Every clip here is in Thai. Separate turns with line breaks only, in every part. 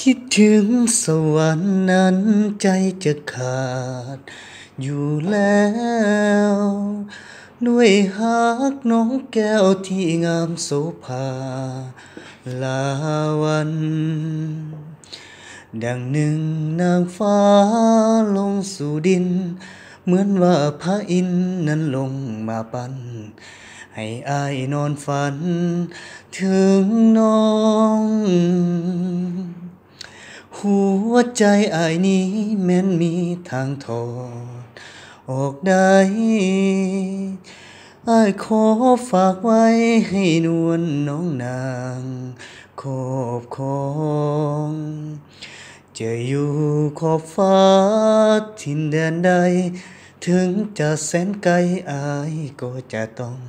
คิดถึงสวรรค์นั้นใจจะขาดอยู่แล้วด้วยฮักน้องแก้วที่งามโสภาลาวันดังหนึ่งนางฟ้าลงสู่ดินเหมือนว่าพระอินทร์นั้นลงมาปั้นให้อายนอนฝันถึงน้องหัวใจอายนี้แม้นมีทางถอดออกได้อายขอฝากไว้ให้นวลน้องนางขอบครองจะอยู่ขอบฟ้าถิ่นแดนใดถึงจะแสนไกลอายก็จะต้อง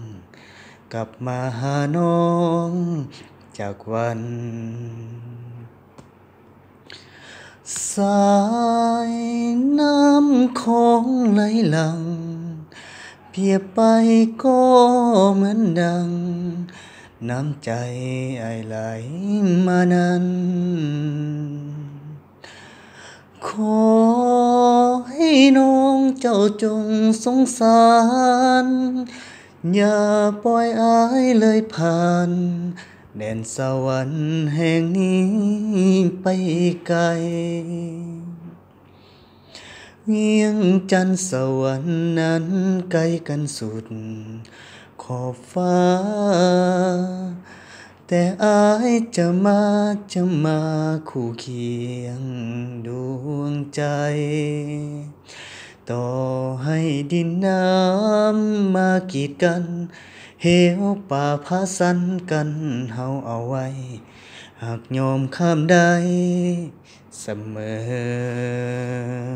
กลับมาหาน้องจากวันสายน้ำของไหลหลังเปรียบไปก็เหมือนดังน้ำใจไอไหลมานั้นขอให้น้องเจ้าจงสงสารอย่าปล่อยอายเลยผ่านแดนสวรรค์แห่งนี้ไปไกลเวียงจันทร์สวรรค์นั้นไกลกันสุดขอบฟ้าแต่อายจะมาคู่เคียงดวงใจต่อให้ดินน้ำมากีดกันเหวป่าพาสันกันเฮาเอาไว้หากยอมข้ามได้เสมอ